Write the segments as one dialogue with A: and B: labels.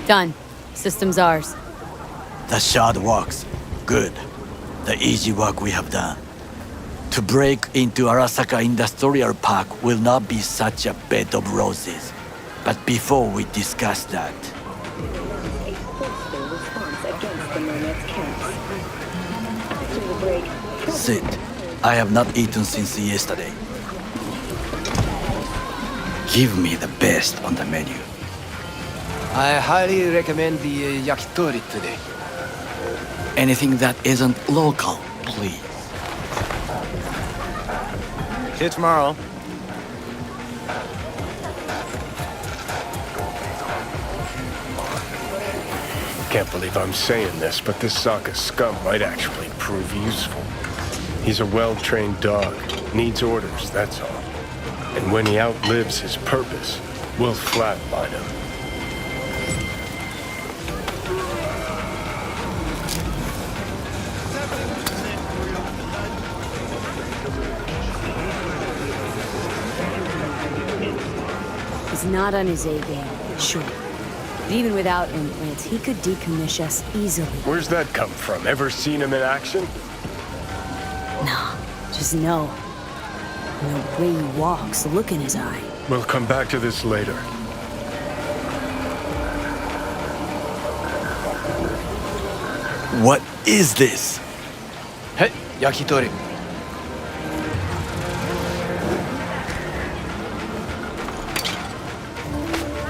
A: Done. System's ours.
B: The shard works. Good. The easy work we have done. To break into Arasaka Industrial Park will not be such a bed of roses. But before we discuss that... Sit. I have not eaten since yesterday. Give me the best on the menu.
C: I highly recommend the yakitori today.
B: Anything that isn't local, please.
C: See you tomorrow.
D: Can't believe I'm saying this, but this Sokka scum might actually prove useful. He's a well-trained dog. Needs orders, that's all. And when he outlives his purpose, we'll flatline him.
A: He's not on his A game, sure. But even without implants, he could decommission us easily.
D: Where's that come from? Ever seen him in action?
A: No, just no. And the way he walks, the look in his eye.
D: We'll come back to this later.
B: What is this?
C: Hey, yakitori.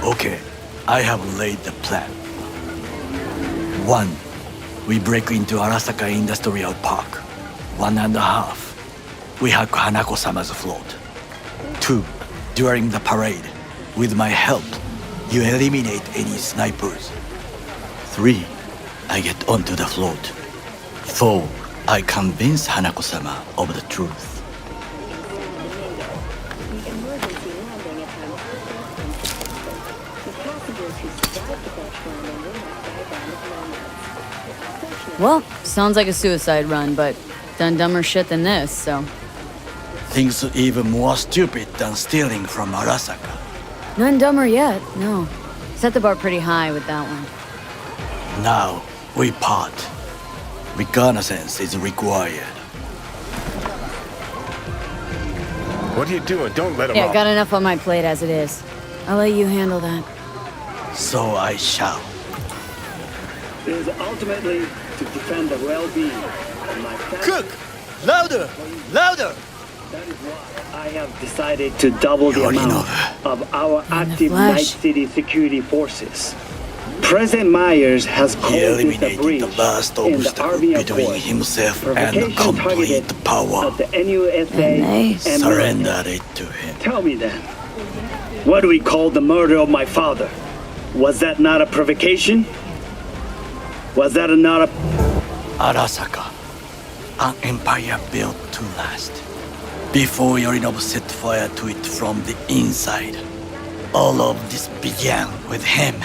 B: Okay, I have laid the plan. 1. We break into Arasaka Industrial Park. 1.5. We hack Hanako-sama's float. 2. During the parade, with my help, you eliminate any snipers. 3. I get onto the float. 4. I convince Hanako-sama of the truth.
A: Well, sounds like a suicide run, but done dumber shit than this, so...
B: Things even more stupid than stealing from Arasaka.
A: None dumber yet, no. Set the bar pretty high with that one.
B: Now, we part. Reconnaissance is required.
D: What are you doing? Don't let him
A: Yeah,
D: off.
A: got enough on my plate as it is. I'll let you handle that.
B: So I shall.
E: It is ultimately to defend the well-being of my family.
B: Cook! Louder! Louder!
E: That is why I have decided to double the amount of our
A: In the
E: active
A: flesh.
E: Night City security forces. President Myers has
B: He
E: called this a
B: eliminated
E: breach
B: the last
E: in the
B: obstacle
E: Army
B: between
E: Accord.
B: himself and
E: Provocation
B: complete
E: targeted
B: power.
E: at the NUSA
A: And they
E: and
B: Surrendered it to him.
E: Tell me then, what do we call the murder of my father? Was that not a provocation? Was that not a...
B: Arasaka, an empire built to last. Before Yorinobu set fire to it from the inside, all of this began with him.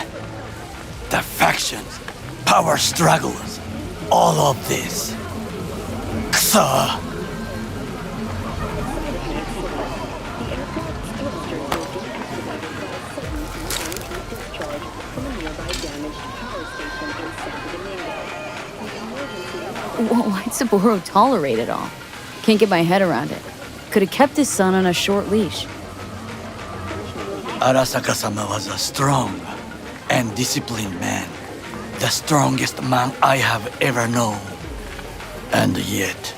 B: The factions, power struggles, all of this. Kusa!
A: Why'd Saburo tolerate it all? Can't get my head around it. Could have kept his son on a short leash.
B: Arasaka-sama was a strong and disciplined man. The strongest man I have ever known. And yet,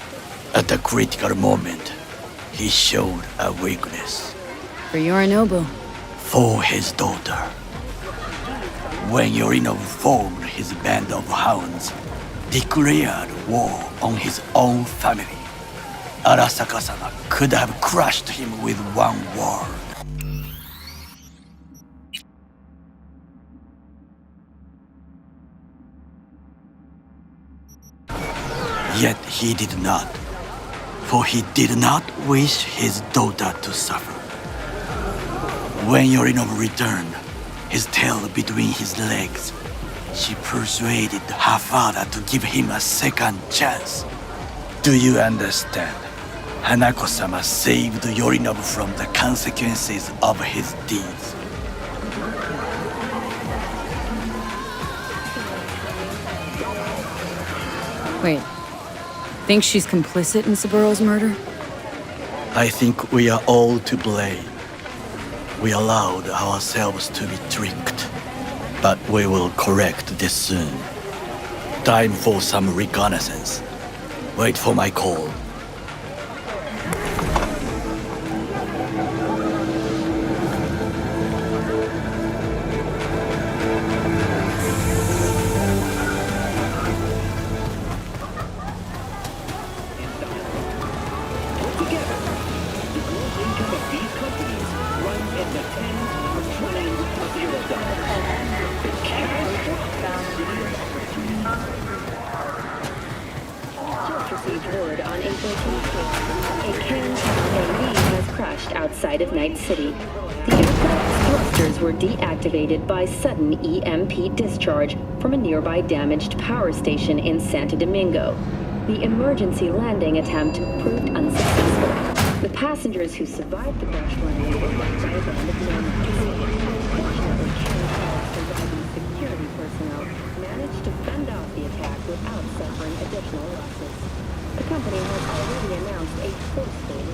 B: at the critical moment, he showed a weakness.
A: For Yorinobu.
B: For his daughter. When Yorinobu formed his band of hounds, declared war on his own family, Arasaka-sama could have crushed him with one word. Yet he did not, for he did not wish his daughter to suffer. When Yorinobu returned, his tail between his legs, she persuaded her father to give him a second chance. Do you understand? Hanako-sama saved Yorinobu from the consequences of his deeds.
A: Wait. Think she's complicit in Saburo's murder?
B: I think we are all to blame. We allowed ourselves to be tricked. But we will correct this soon. Time for some reconnaissance. Wait for my call.
F: Received word on April 26th. A Cairns AV has crashed outside of Night City. The aircraft's thrusters were deactivated by sudden EMP discharge from a nearby damaged power station in Santo Domingo. The emergency landing attempt proved unsuccessful. The passengers who survived the crash landing were left by a band of nomads. Fortunately, Cairns surviving security personnel managed to fend off the attack without suffering additional losses. The company has already announced a forceful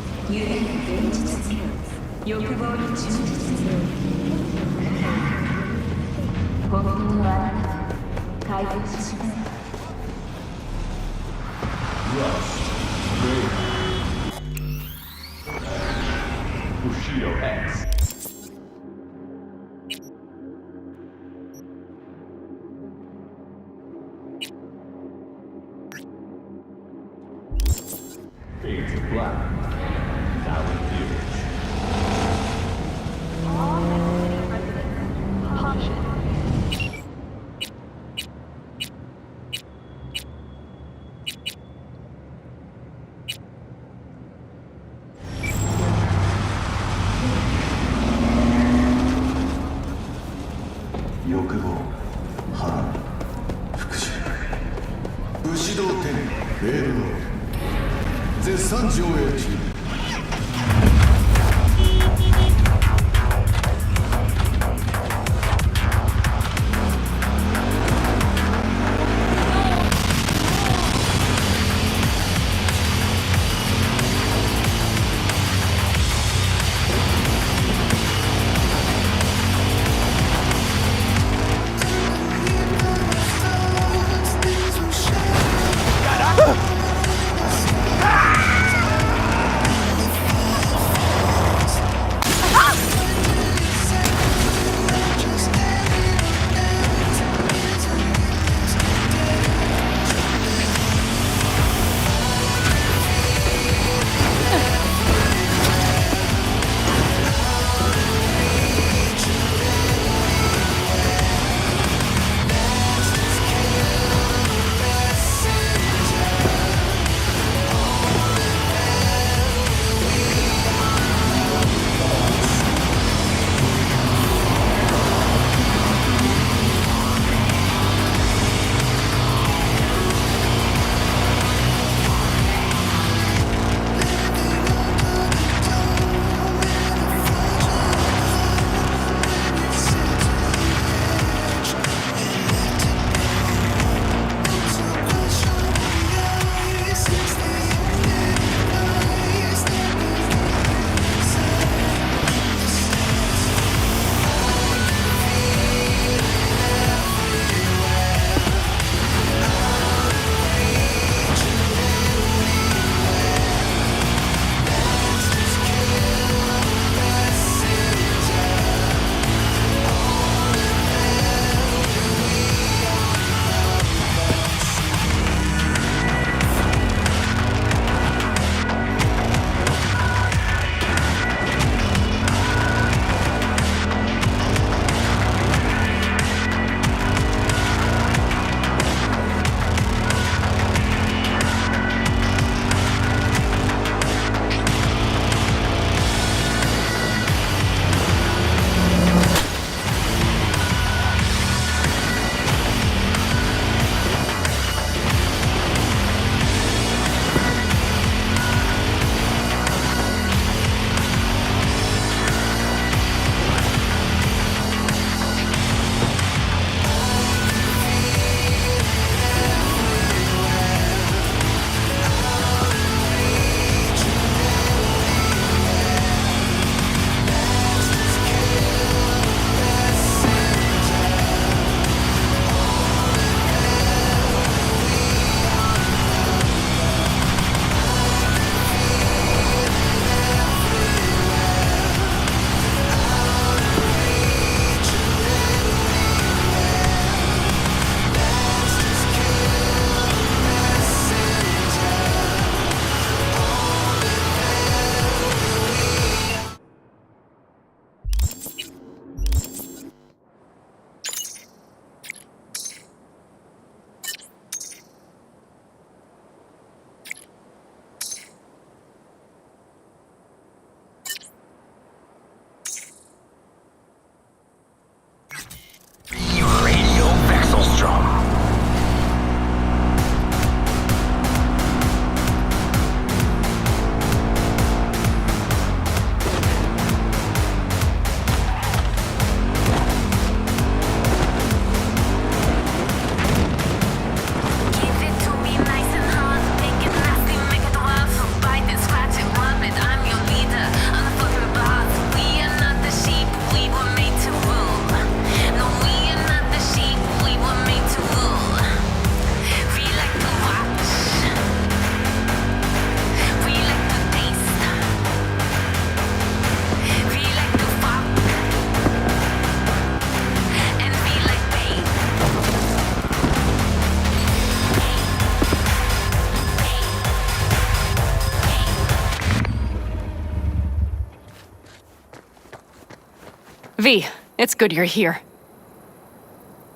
G: V, it's good you're here.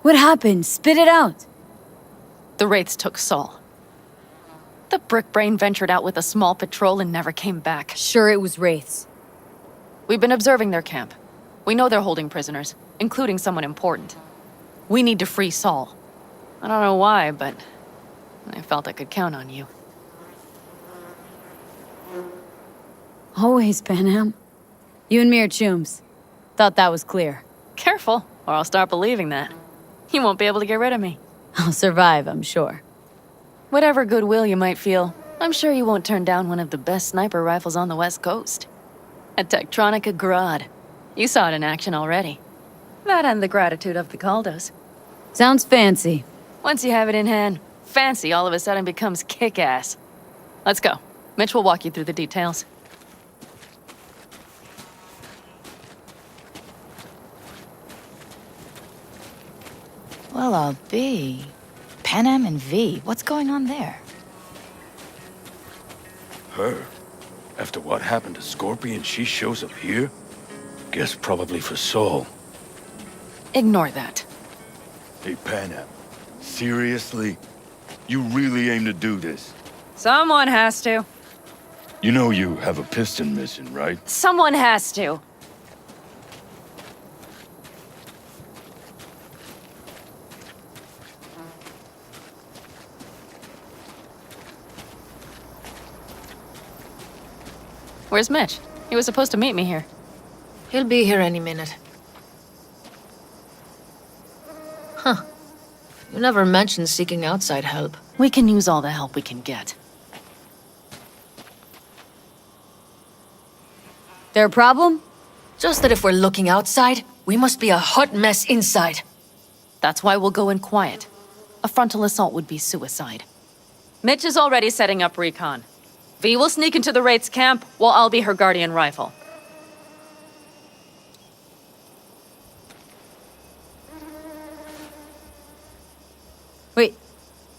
A: What happened? Spit it out.
G: The Wraiths took Saul. The brick brain ventured out with a small patrol and never came back.
A: Sure, it was Wraiths.
G: We've been observing their camp. We know they're holding prisoners, including someone important. We need to free Saul. I don't know why, but I felt I could count on you.
A: Always, Panam. You and me are chums. Thought that was clear.
G: Careful, or I'll start believing that. You won't be able to get rid of me.
A: I'll survive, I'm sure.
G: Whatever goodwill you might feel, I'm sure you won't turn down one of the best sniper rifles on the West Coast. A Tektronica Grad. You saw it in action already. That and the gratitude of the Caldos.
A: Sounds fancy.
G: Once you have it in hand, fancy all of a sudden becomes kick-ass. Let's go. Mitch will walk you through the details.
H: Well, I'll be. Panam and V, what's going on there?
I: Her? After what happened to Scorpion, she shows up here? Guess probably for Saul.
G: Ignore that.
I: Hey, Panam. Seriously? You really aim to do this?
G: Someone has to.
I: You know you have a piston missing, right?
G: Someone has to. Where's Mitch? He was supposed to meet me here.
J: He'll be here any minute. Huh. You never mentioned seeking outside help.
G: We can use all the help we can get.
A: Their problem?
J: Just that if we're looking outside, we must be a hot mess inside.
G: That's why we'll go in quiet. A frontal assault would be suicide. Mitch is already setting up recon. V will sneak into the Wraith's camp, while I'll be her guardian rifle.
A: Wait,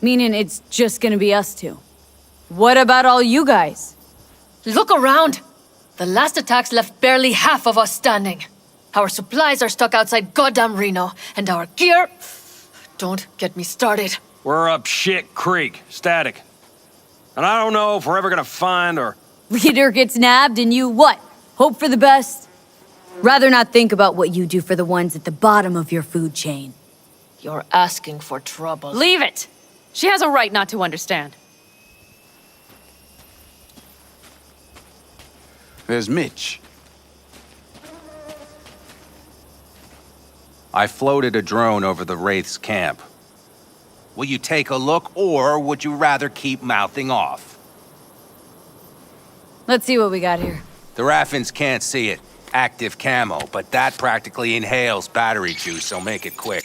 A: meaning it's just gonna be us two? What about all you guys?
J: Look around! The last attacks left barely half of us standing. Our supplies are stuck outside goddamn Reno, and our gear... Don't get me started.
K: We're up shit creek, static. And I don't know if we're ever gonna find or...
A: Leader gets nabbed and you what? Hope for the best? Rather not think about what you do for the ones at the bottom of your food chain.
J: You're asking for trouble.
G: Leave it! She has a right not to understand.
C: There's Mitch. I floated a drone over the Wraith's camp.
L: Will you take a look, or would you rather keep mouthing off?
A: Let's see what we got here.
L: The Raffins can't see it. Active camo, but that practically inhales battery juice, so make it quick.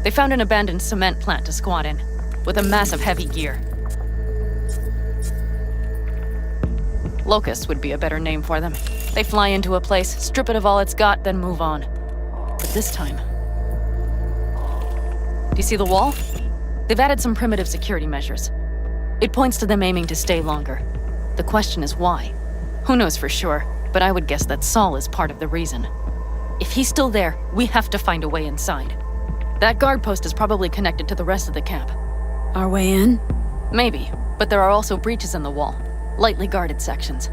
G: They found an abandoned cement plant to squat in, with a massive heavy gear. Locusts would be a better name for them. They fly into a place, strip it of all it's got, then move on. But this time... Do you see the wall? They've added some primitive security measures. It points to them aiming to stay longer. The question is why? Who knows for sure, but I would guess that Saul is part of the reason. If he's still there, we have to find a way inside. That guard post is probably connected to the rest of the camp.
A: Our way in?
G: Maybe, but there are also breaches in the wall. Lightly guarded sections.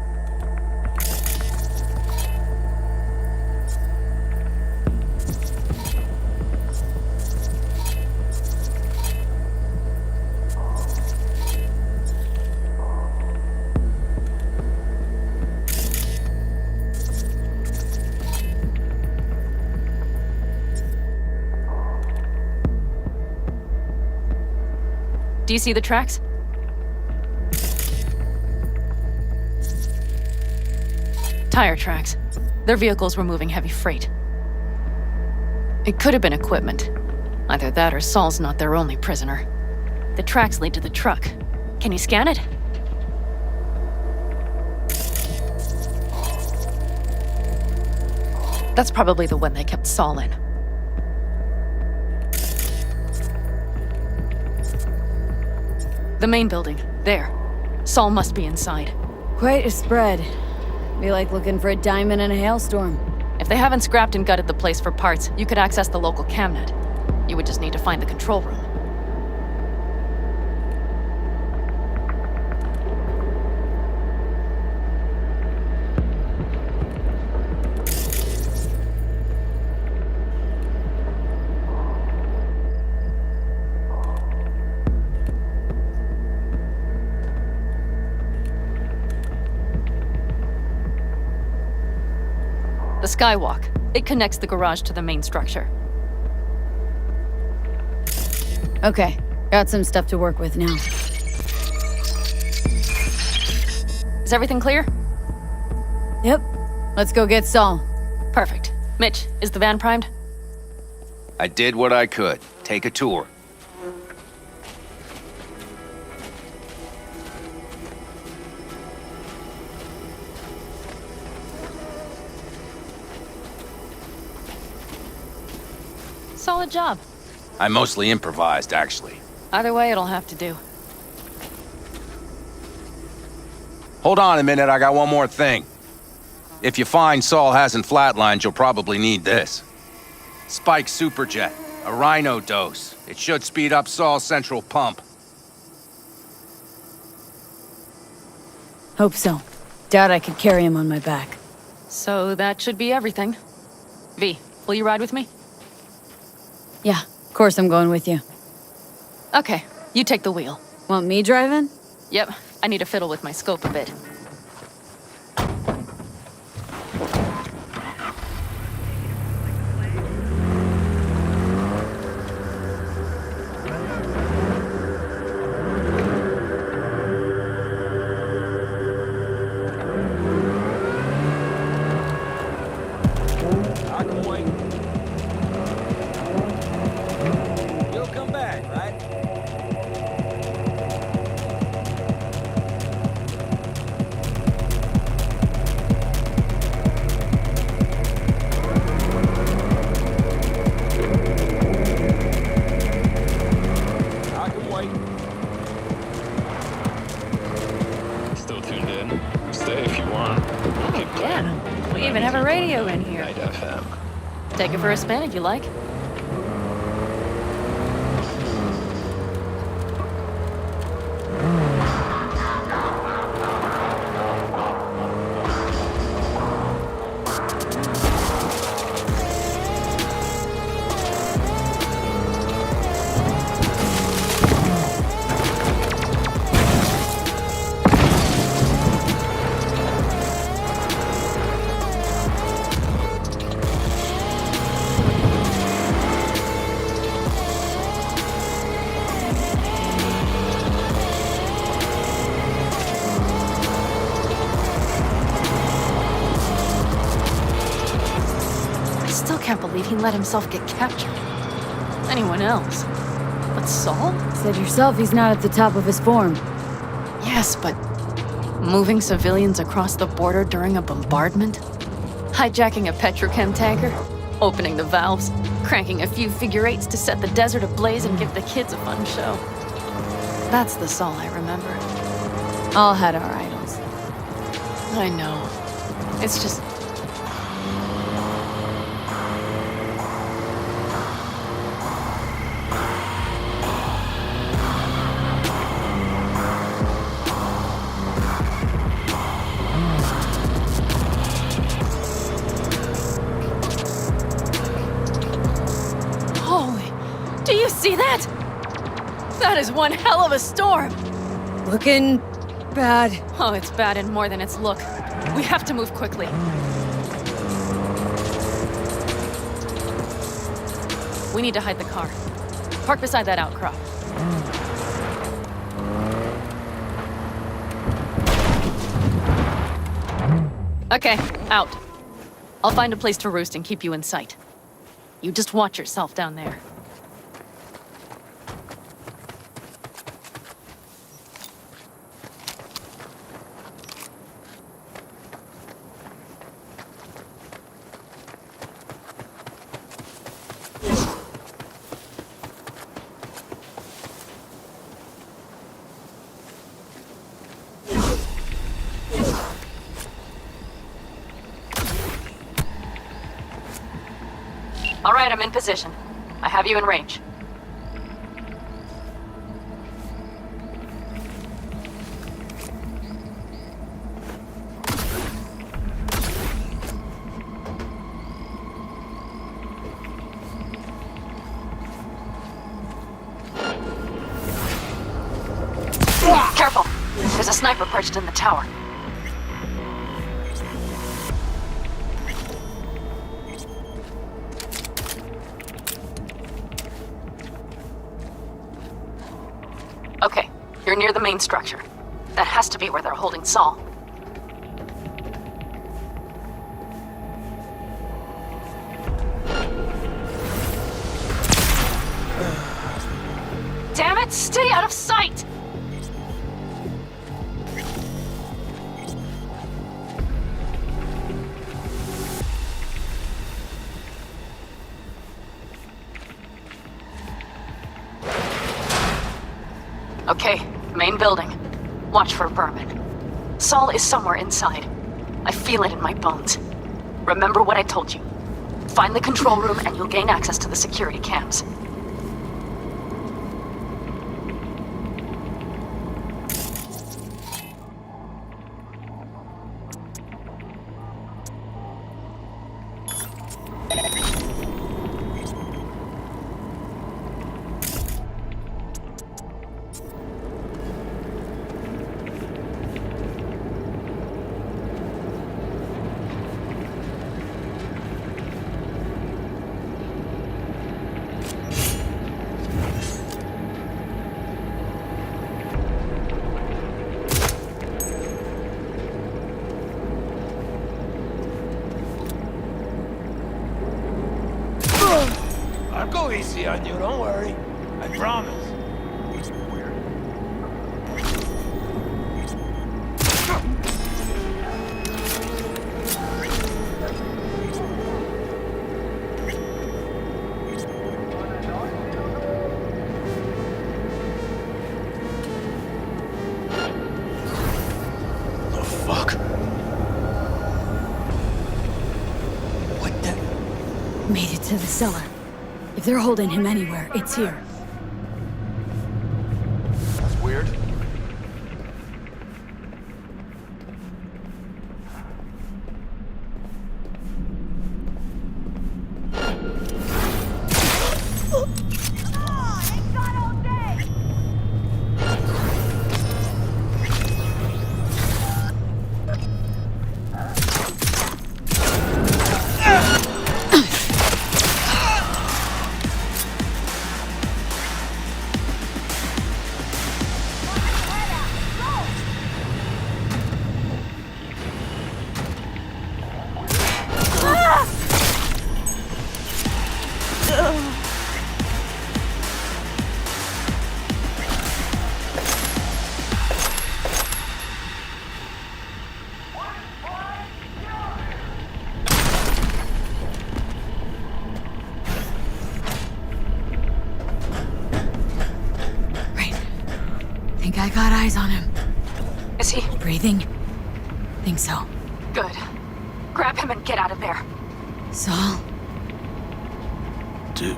G: Do you see the tracks? Tire tracks. Their vehicles were moving heavy freight. It could have been equipment. Either that or Saul's not their only prisoner. The tracks lead to the truck. Can you scan it? That's probably the one they kept Saul in. The main building, there. Saul must be inside.
A: Quite a spread. Be like looking for a diamond in a hailstorm.
G: If they haven't scrapped and gutted the place for parts, you could access the local camnet. You would just need to find the control room. The skywalk. It connects the garage to the main structure.
A: Okay, got some stuff to work with now.
G: Is everything clear?
A: Yep. Let's go get Saul.
G: Perfect. Mitch, is the van primed?
L: I did what I could. Take a tour.
G: Solid job.
L: I mostly improvised, actually.
G: Either way, it'll have to do.
L: Hold on a minute, I got one more thing. If you find Saul hasn't flatlined, you'll probably need this. Spike Superjet, a Rhino dose. It should speed up Saul's central pump.
A: Hope so. Doubt I could carry him on my back.
G: So that should be everything. V, will you ride with me?
A: Yeah, of course I'm going with you.
G: Okay, you take the wheel.
A: Want me driving?
G: Yep, I need to fiddle with my scope a bit.
K: I can wait. You'll come back, right? I can wait.
M: Still tuned in? Stay if you want.
G: Yeah, we even have a radio in here.
M: Night FM.
G: Take it for a spin if you like. Still can't believe he let himself get captured. Anyone else? But Saul?
A: Said yourself he's not at the top of his form.
G: Yes, but moving civilians across the border during a bombardment? Hijacking a petrochem tanker? Opening the valves? Cranking a few figure eights to set the desert ablaze and give the kids a fun show? That's the Saul I remember.
A: All had our idols.
G: I know. It's just... Holy... Do you see that? That is one hell of a storm!
A: Looking bad.
G: Oh, it's bad and more than its look. We have to move quickly. We need to hide the car. Park beside that outcrop. Okay, out. I'll find a place to roost and keep you in sight. You just watch yourself down there. All right, I'm in position. I have you in range. Careful! There's a sniper perched in the tower. Okay, you're near the main structure. That has to be where they're holding Saul. Damn it! Stay out of sight! Okay, main building. Watch for vermin. Saul is somewhere inside. I feel it in my bones. Remember what I told you. Find the control room and you'll gain access to the security cams.
B: I'll go easy on you, don't worry. I promise.
I: The fuck?
B: What the?
A: Made it to the cellar. If they're holding him anywhere, it's here.
I: That's weird.
A: I got eyes on him.
G: Is he?
A: Breathing? Think so.
G: Good. Grab him and get out of there.
A: Saul?
B: Do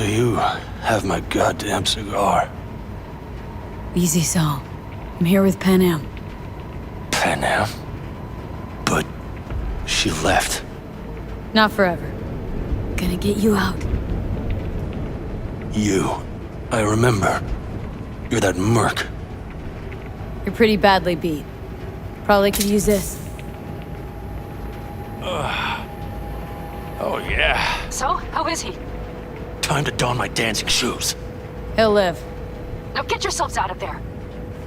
B: you have my goddamn cigar?
A: Easy, Saul. I'm here with Pan Am.
B: Pan Am? But she left.
A: Not forever. Gonna get you out.
B: You. I remember. You're that merc.
A: You're pretty badly beat. Probably could use this.
B: Oh, yeah.
G: So, how is he?
B: Time to don my dancing shoes.
A: He'll live.
G: Now get yourselves out of there.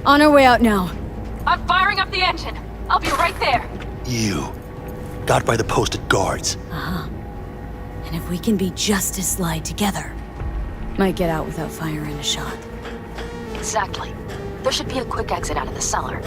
A: On our way out now.
G: I'm firing up the engine. I'll be right there.
B: You. Got by the posted guards.
A: Uh-huh. And if we can be just as sly together, might get out without firing a shot.
G: Exactly. There should be a quick exit out of the cellar.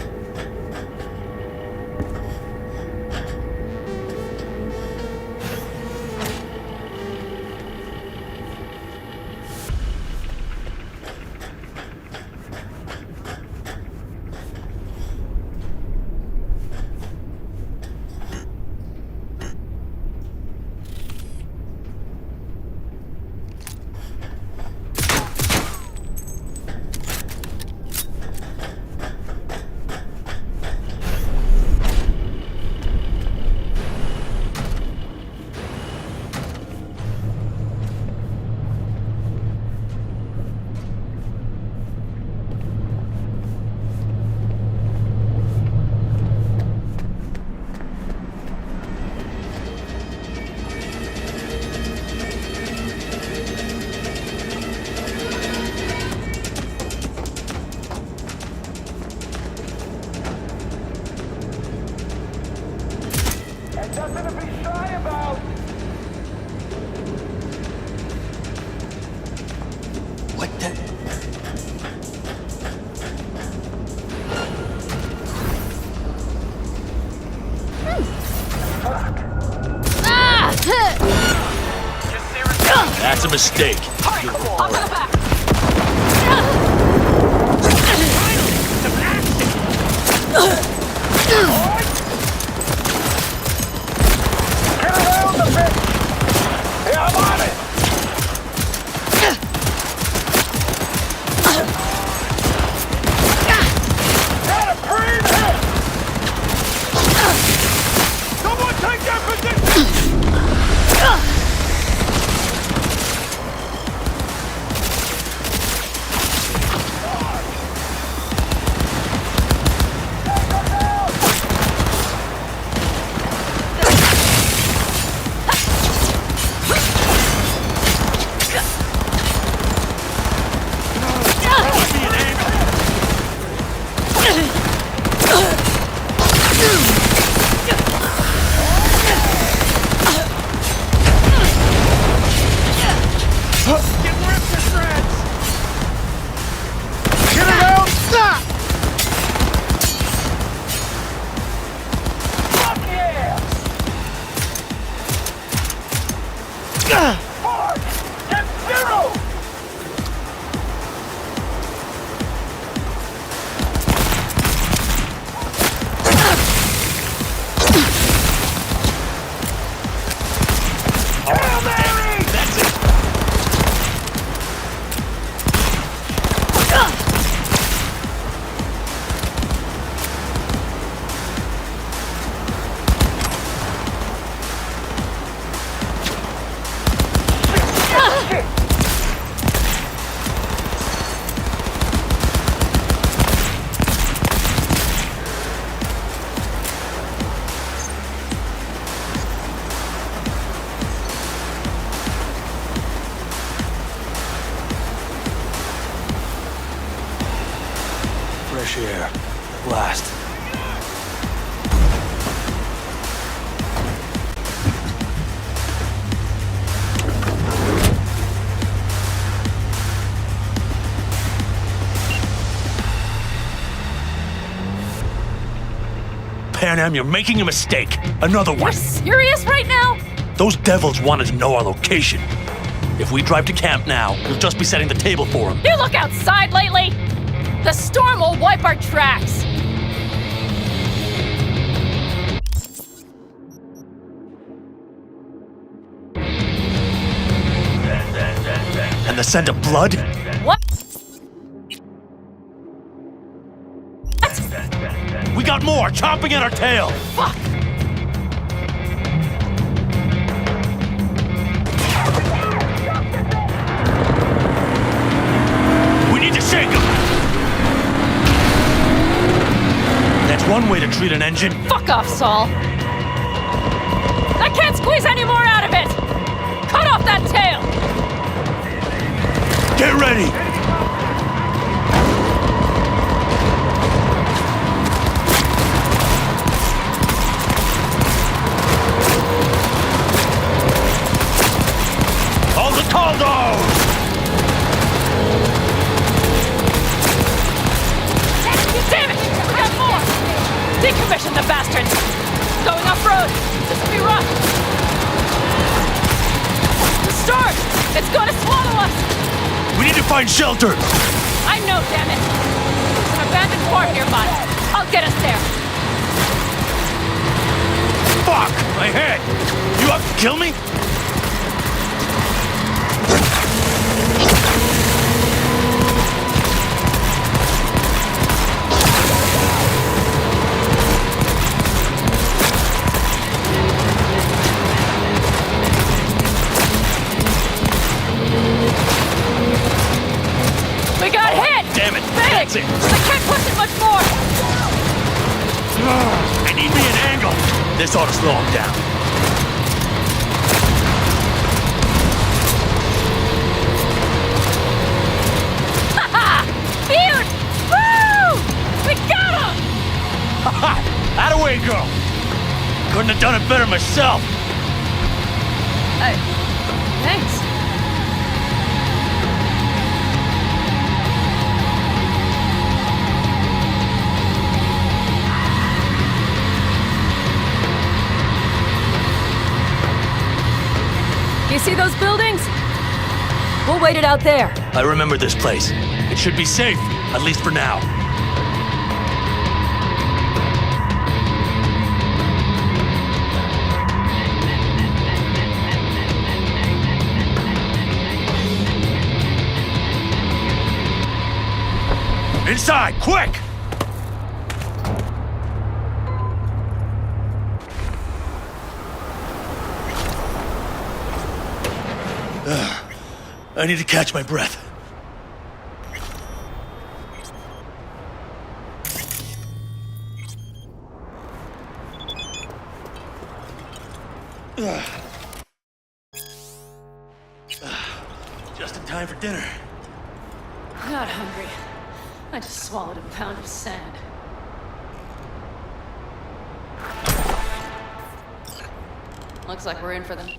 B: What the?
I: That's a mistake. Fresh air. At last. Panam, you're making a mistake. Another
G: You're
I: one.
G: serious right now?
I: Those devils wanted to know our location. If we drive to camp now, we'll just be setting the table for them.
G: You look outside lately? The storm will wipe our tracks.
I: And the scent of blood?
G: What?
I: We got more chomping at our tail.
G: Fuck!
I: We need to shake them. That's one way to treat an engine.
G: Fuck off, Saul. I can't squeeze any more out of it. Cut off that tail.
I: Get ready. All the Caldos!
G: Damn it! We got more! Decommission the bastards! Going off-road! This will be rough! The storm! It's gonna swallow us!
I: We need to find shelter!
G: I know, damn it! There's an abandoned farm nearby. I'll get us there.
I: Fuck! My head! You up to kill me?
G: We got hit!
I: Damn it!
G: Big!
I: That's it!
G: I can't push it much more!
I: I need me an angle! This ought to slow him down.
G: Ha-ha! Beaut! Woo! We got him!
I: Ha-ha! That'away, girl!
B: Couldn't have done it better myself.
G: Thanks.
A: You see those buildings? We'll wait it out there.
B: I remember this place. It should be safe, at least for now. Inside, quick! I need to catch my breath. Just in time for dinner.
G: Not hungry. I just swallowed a pound of sand. Looks like we're in for them.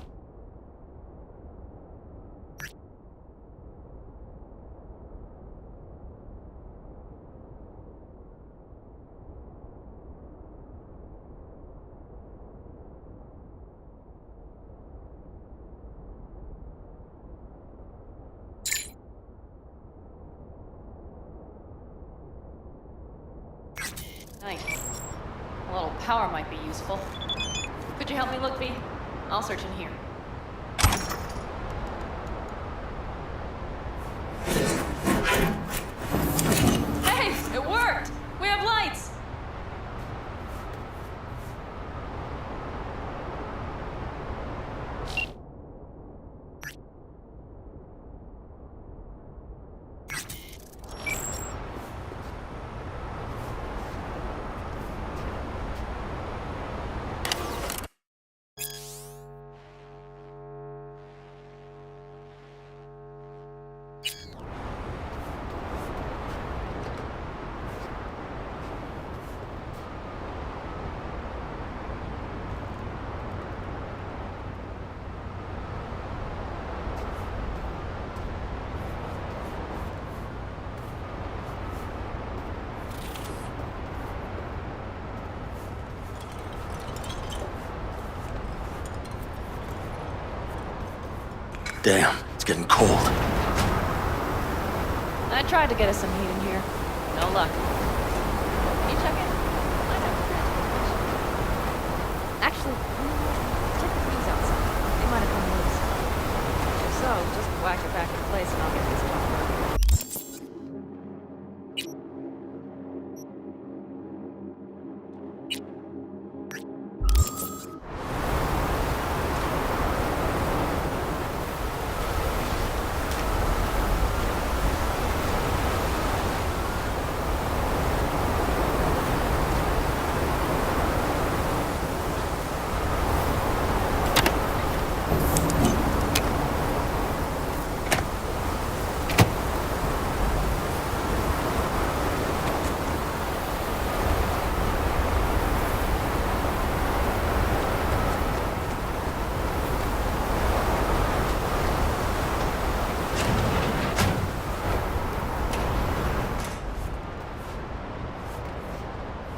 G: Nice. A little power might be useful. Could you help me look, V? I'll search in here. Hey, it worked! We have lights!
B: Damn, it's getting cold.
G: I tried to get us some heat in here. No luck. Can you check it? I know. Actually, check the fuse outside. They might have come loose. If so, just whack it back in place and I'll get this one running.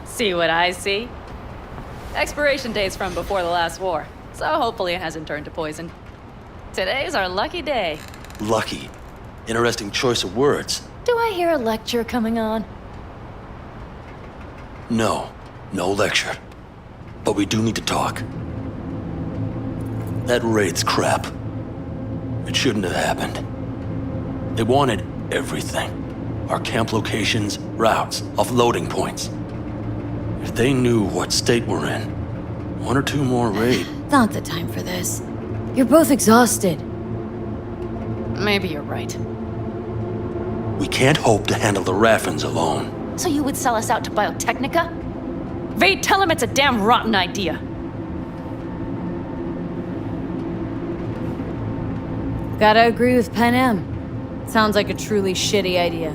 G: See what I see? Expiration date's from before the last war, so hopefully it hasn't turned to poison. Today's our lucky day.
B: Lucky. Interesting choice of words.
G: Do I hear a lecture coming on?
B: No, no lecture. But we do need to talk. That raid's crap. It shouldn't have happened. They wanted everything. Our camp locations, routes, offloading points. If they knew what state we're in, one or two more raids.
A: Not the time for this. You're both exhausted.
G: Maybe you're right.
B: We can't hope to handle the Raffins alone.
G: So you would sell us out to Biotechnica? Vade, tell him it's a damn rotten idea.
A: Gotta agree with Pen M. Sounds like a truly shitty idea.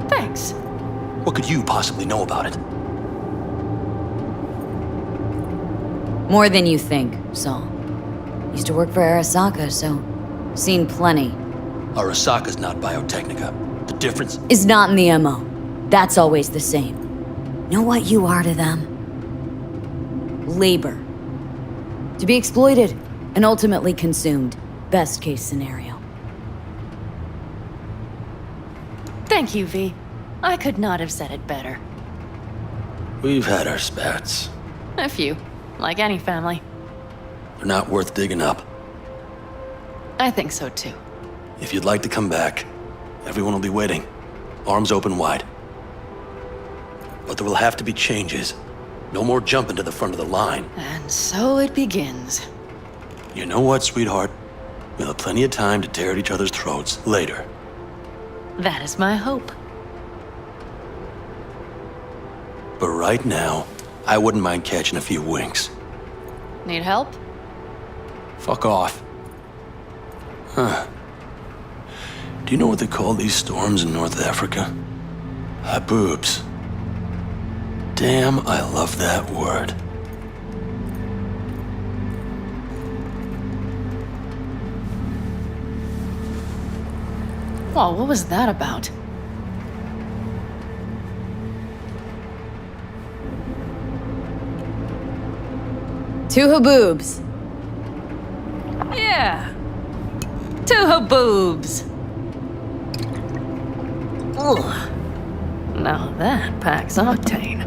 G: Thanks.
B: What could you possibly know about it?
A: More than you think, Saul. Used to work for Arasaka, so seen plenty.
B: Arasaka's not Biotechnica. The difference
A: Is not in the MO. That's always the same. Know what you are to them? Labor. To be exploited and ultimately consumed. Best case scenario.
G: Thank you, V. I could not have said it better.
B: We've had our spats.
G: A few, like any family.
B: They're not worth digging up.
G: I think so too.
B: If you'd like to come back, everyone will be waiting. Arms open wide. But there will have to be changes. No more jumping to the front of the line.
G: And so it begins.
B: You know what, sweetheart? We'll have plenty of time to tear at each other's throats later.
G: That is my hope.
B: But right now, I wouldn't mind catching a few winks.
G: Need help?
B: Fuck off. Huh. Do you know what they call these storms in North Africa? Haboobs. Damn, I love that word.
G: Whoa, what was that about?
A: Two haboobs.
G: Yeah. Two haboobs. Ugh. Now that packs octane.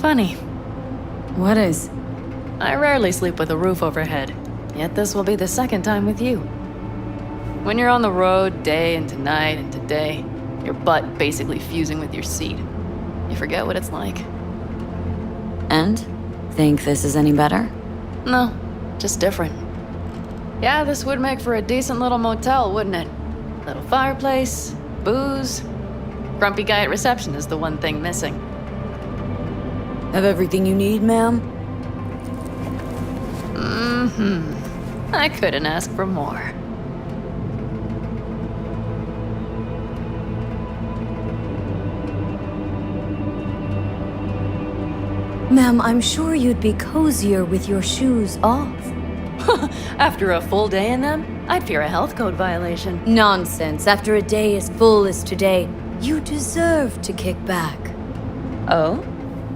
G: Funny.
A: What is?
G: I rarely sleep with a roof overhead, yet this will be the second time with you. When you're on the road day into night into day, your butt basically fusing with your seat, you forget what it's like.
A: And? Think this is any better?
G: No, just different. Yeah, this would make for a decent little motel, wouldn't it? Little fireplace, booze. Grumpy guy at reception is the one thing missing.
A: Have everything you need, ma'am?
G: Mm-hmm. I couldn't ask for more.
A: Ma'am, I'm sure you'd be cozier with your shoes off.
G: After a full day in them, I'd fear a health code violation.
A: Nonsense. After a day as full as today, you deserve to kick back.
G: Oh?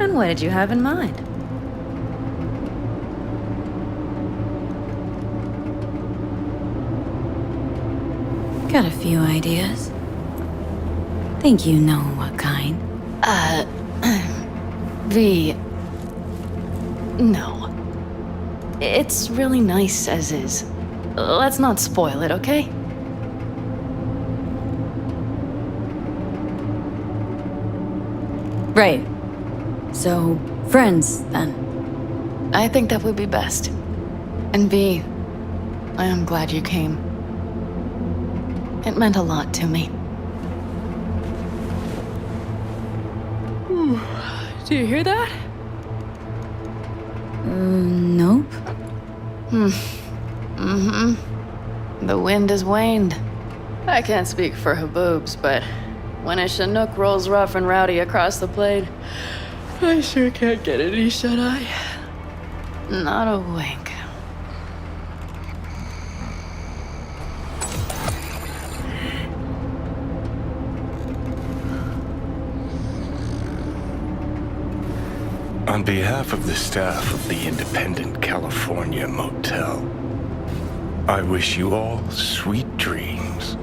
G: And what did you have in mind?
A: Got a few ideas. Think you know what kind.
G: V. No. It's really nice as is. Let's not spoil it, okay?
A: Right. So, friends, then.
G: I think that would be best. And V, I am glad you came. It meant a lot to me. Do you hear that?
A: Nope.
G: Mm-hmm. The wind has waned. I can't speak for Haboobs, but when a Chinook rolls rough and rowdy across the blade, I sure can't get any shut-eye. Not a wink.
D: On behalf of the staff of the Independent California Motel, I wish you all sweet dreams.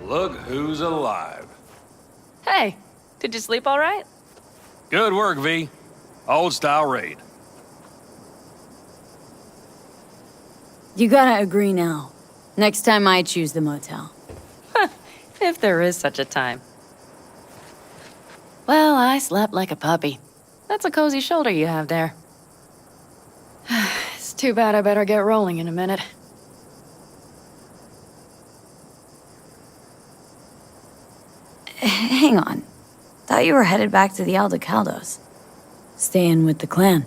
K: Look who's alive.
G: Hey, did you sleep all right?
K: Good work, V. Old style raid.
A: You gotta agree now. Next time I choose the motel.
G: If there is such a time. Well, I slept like a puppy. That's a cozy shoulder you have there. It's too bad I better get rolling in a minute.
A: Hang on. Thought you were headed back to the Aldecaldos. Staying with the clan.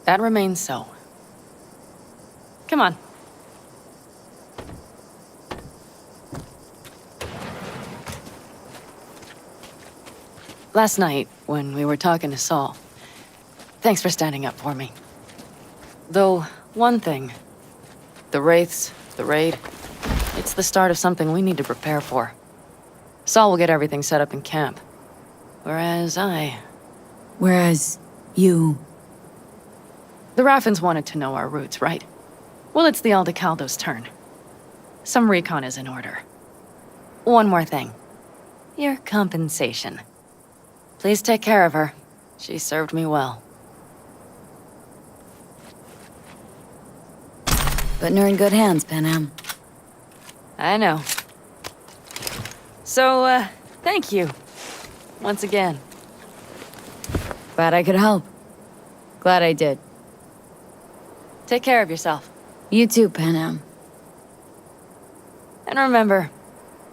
G: That remains so. Come on. Last night, when we were talking to Saul, thanks for standing up for me. Though, one thing. The Wraiths, the raid, it's the start of something we need to prepare for. Saul will get everything set up in camp. Whereas
A: you...
G: The Raffins wanted to know our routes, right? Well, it's the Aldecaldos' turn. Some recon is in order. One more thing. Your compensation. Please take care of her. She served me well.
A: Putting her in good hands, Panam.
G: I know. So, thank you. Once again.
A: Glad I could help. Glad I did.
G: Take care of yourself.
A: You too, Panam.
G: And remember,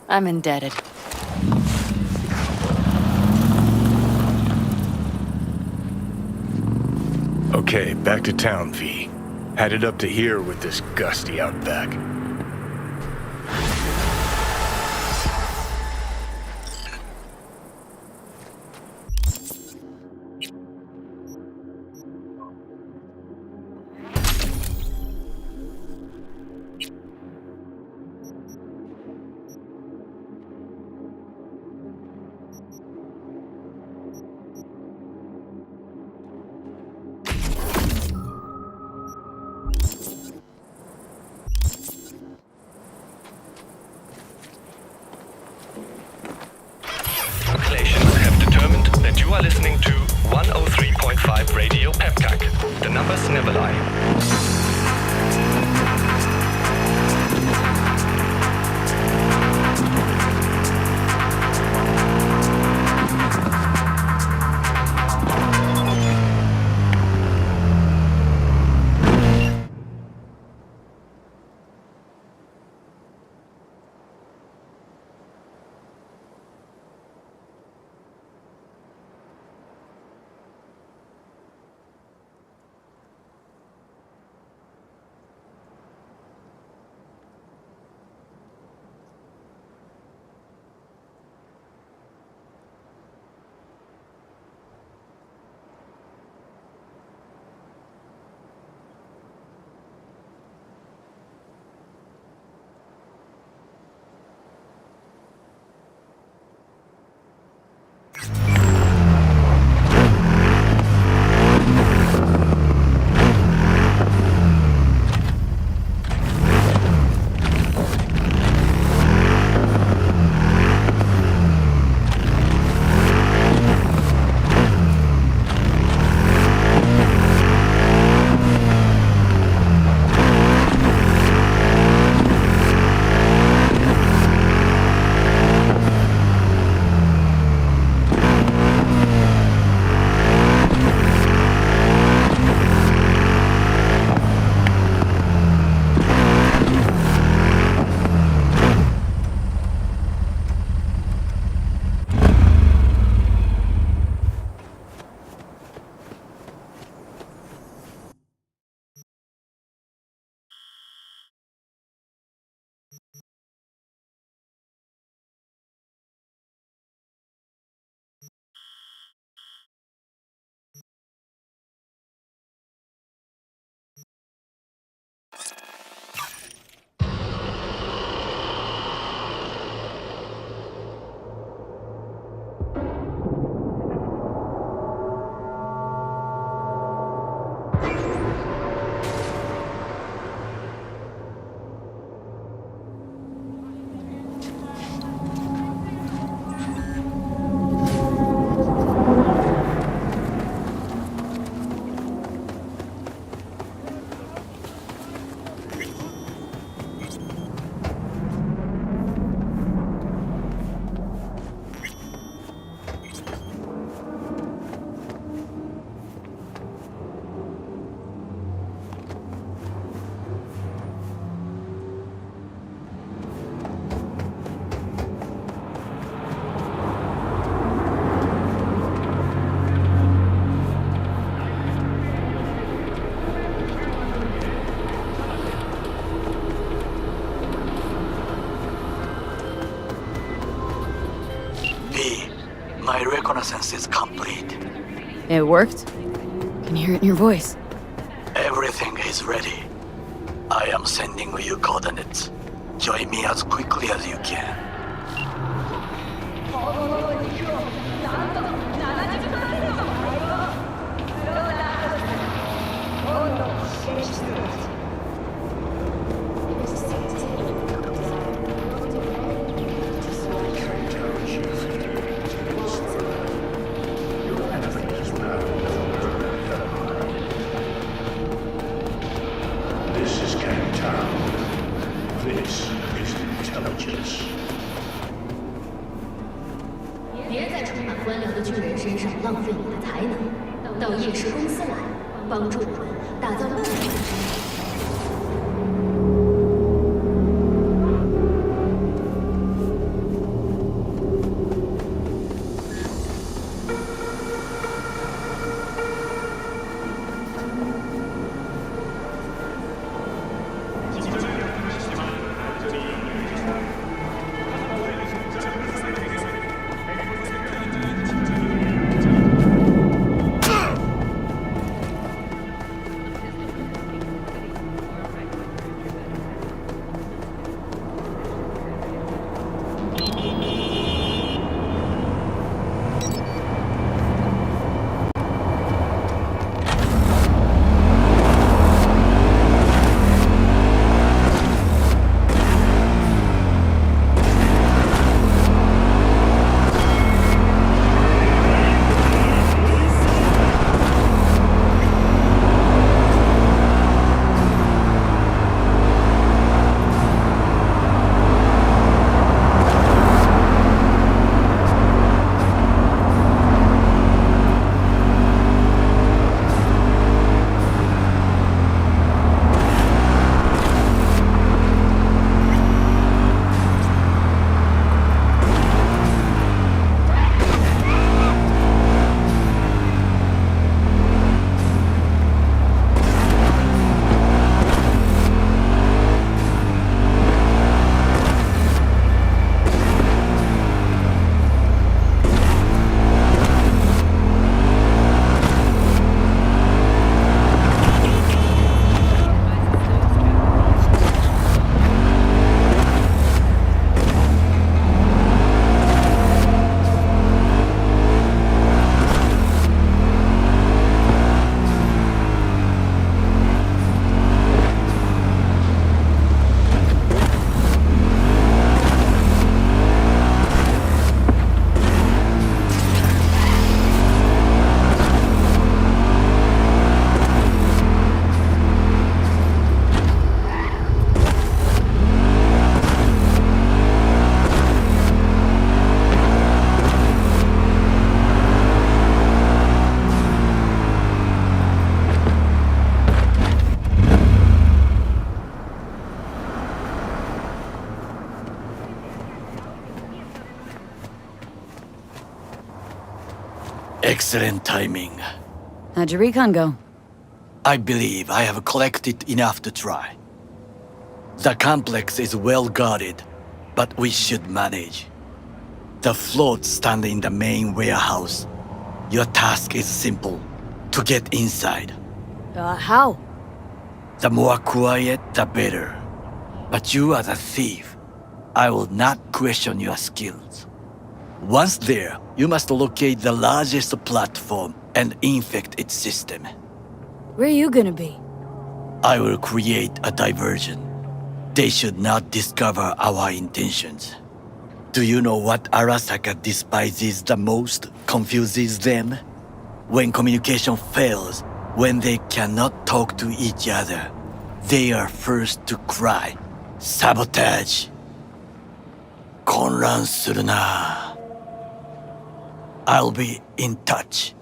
G: I'm indebted.
D: Okay, back to town, V. Headed up to here with this gusty outback.
N: Calculations have determined that you are listening to 103.5 Radio Pepcac. The numbers never lie.
B: reconnaissance is complete.
A: It worked? Can hear it in your voice.
B: Everything is ready. I am sending you coordinates. Join me as quickly as you can.
O: This is Gang Town. This is intelligence.
P: 别在充满官僚的巨人身上浪费你的才能，到夜市公司来，帮助我们打造梦想的生活。
B: Excellent timing.
A: How'd your recon go?
B: I believe I have collected enough to try. The complex is well guarded, but we should manage. The floats stand in the main warehouse. Your task is simple: to get inside.
A: How?
B: The more quiet, the better. But you are the thief. I will not question your skills. Once there, you must locate the largest platform and infect its system.
A: Where are you gonna be?
B: I will create a diversion. They should not discover our intentions. Do you know what Arasaka despises the most, confuses them? When communication fails, when they cannot talk to each other, they are first to cry, sabotage. 混乱するな. I'll be in touch.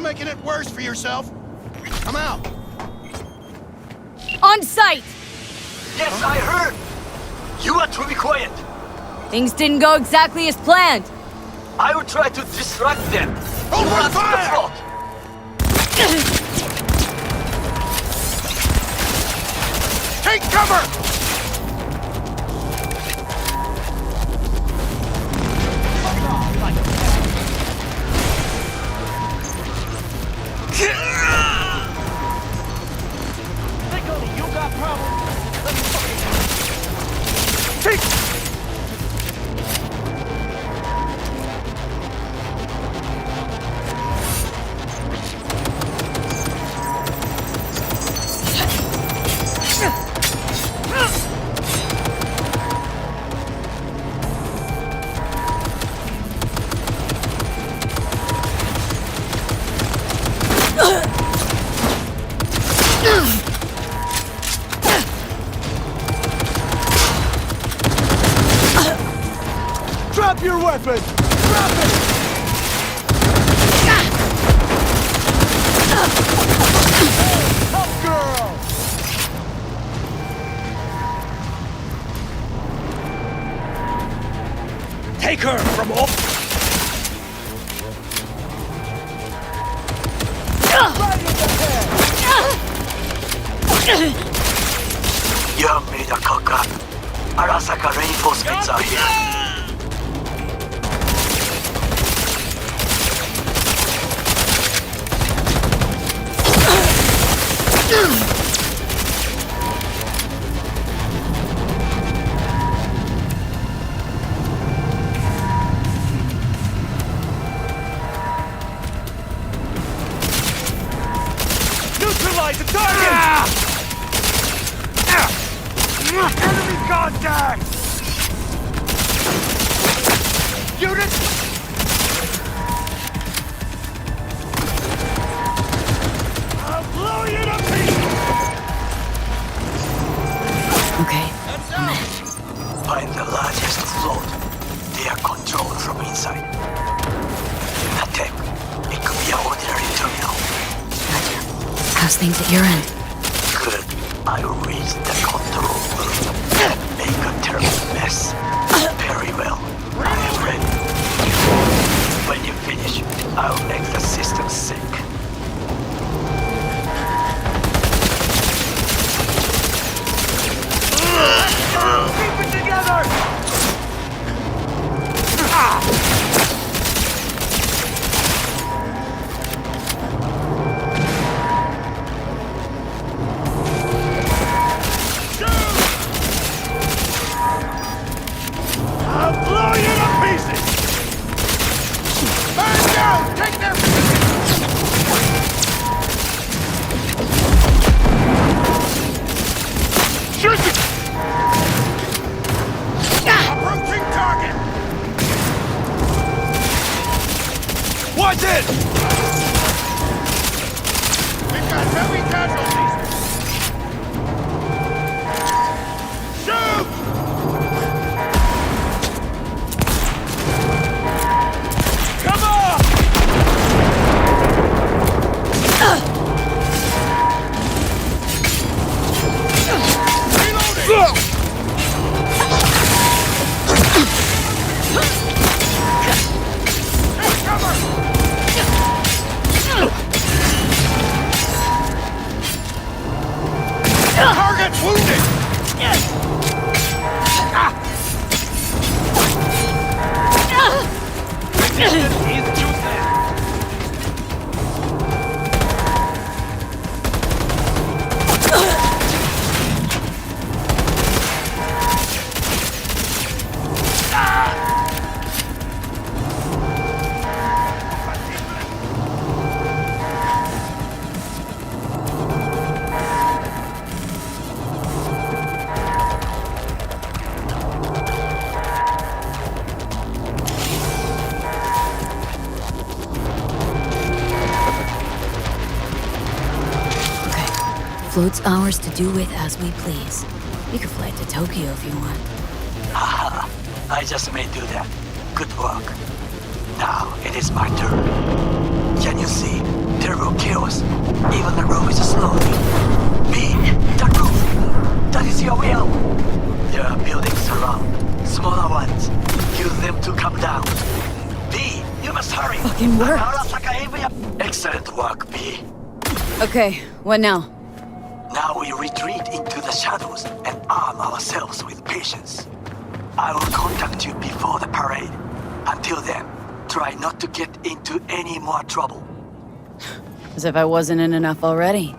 Q: making it worse for yourself. Come out.
A: On site!
B: Yes, I heard! You are to be quiet.
A: Things didn't go exactly as planned.
B: I will try to distract them.
Q: Open fire! Take cover!
B: You got problems. Drop your weapon! Drop it! Tough girl! Take her from all... Right in the head! You made a cock up. Arasaka reinforcements are here. Neutralize the target! Enemy contact! Unit! I'll blow you to pieces!
A: Okay, I'm in.
B: Find the largest float. They are controlled from inside. Attack. It could be an ordinary terminal.
A: Gotcha. How's things at your end?
B: Good. I will reach the control room. Make a terrible mess. Very well. I am ready. When you finish, I will make the system sink. Keep it together! I'll blow you to pieces! Man down! Take their Shoot it! Approaching target! What's it? We've got heavy casualties! Shoot! Come on! Reloading! Take cover! Target wounded! He's too fast.
A: Float's ours to do with as we please. We could fly to Tokyo if you want.
B: Haha, I just may do that. Good work. Now it is my turn. Can you see? Excellent work, B.
A: Okay, what now?
B: Now we retreat into the shadows and arm ourselves with patience. I will contact you before the parade. Until then, try not to get into any more trouble.
A: As if I wasn't in enough already.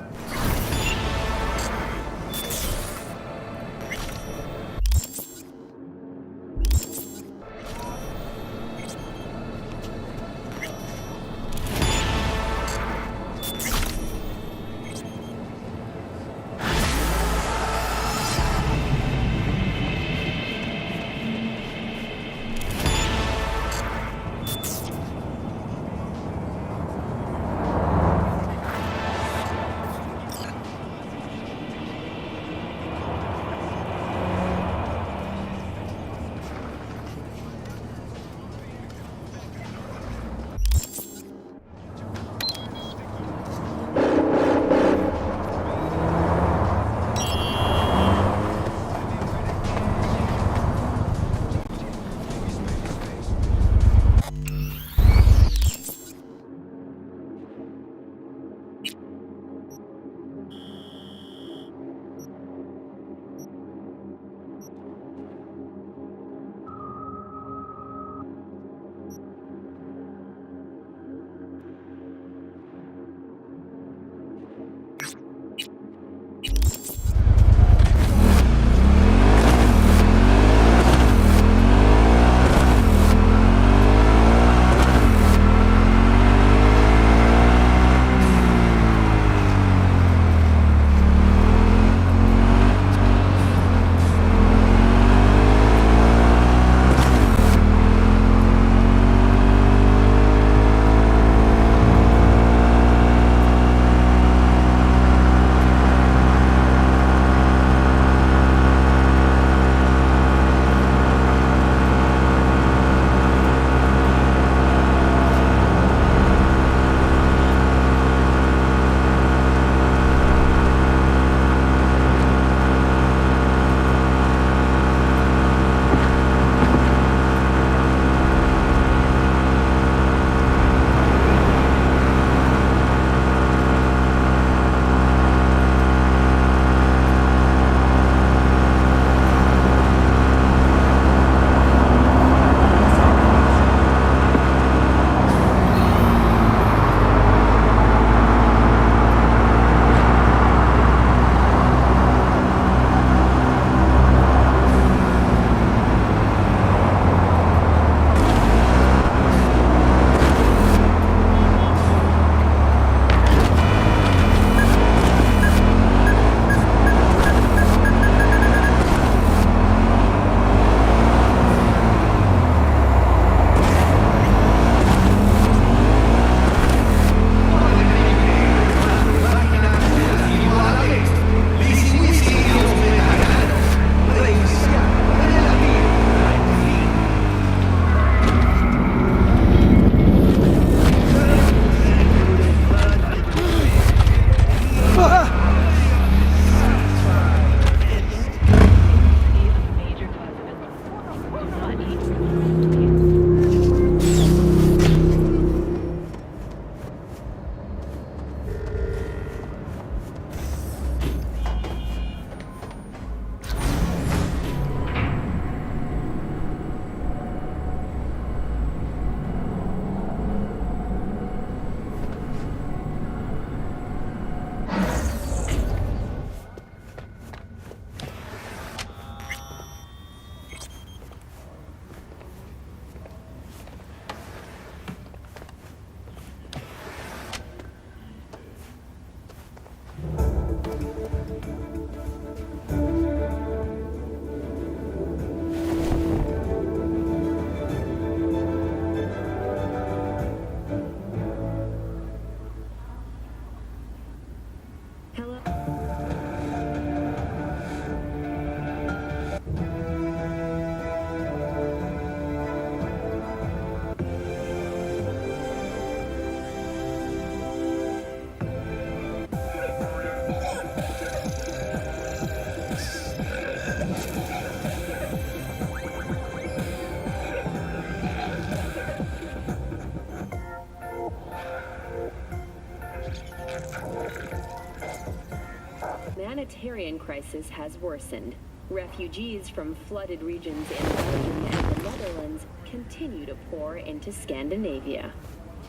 F: humanitarian crisis has worsened. Refugees from flooded regions in Belgium and the Netherlands continue to pour into Scandinavia.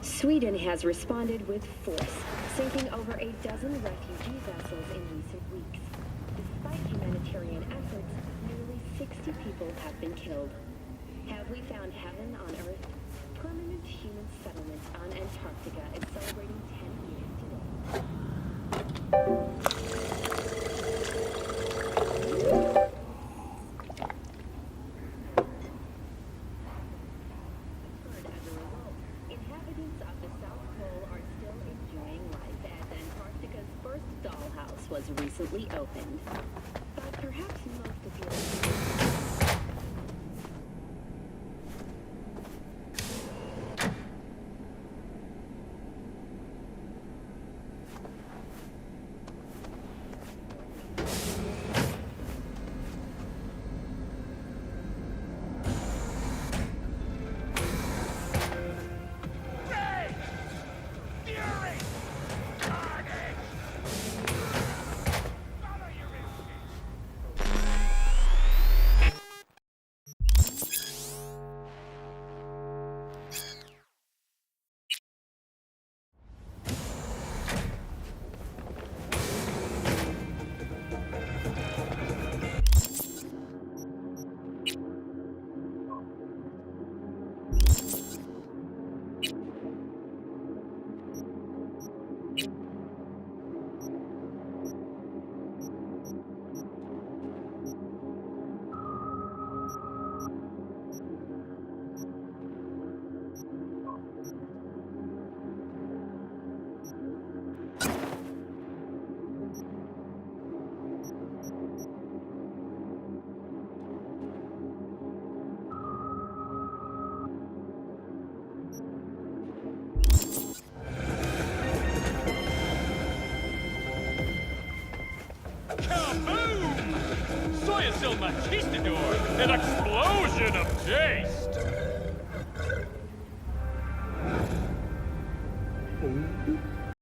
F: Sweden has responded with force, sinking over a dozen refugee vessels in recent weeks. Despite humanitarian efforts, nearly 60 people have been killed. Have we found heaven on Earth? Permanent human settlement on Antarctica is celebrating 10 years today. As a result, inhabitants of the South Pole are still enjoying life as Antarctica's first dollhouse was recently opened. But perhaps most appealing.
R: Soy es el machistador, an explosion of taste!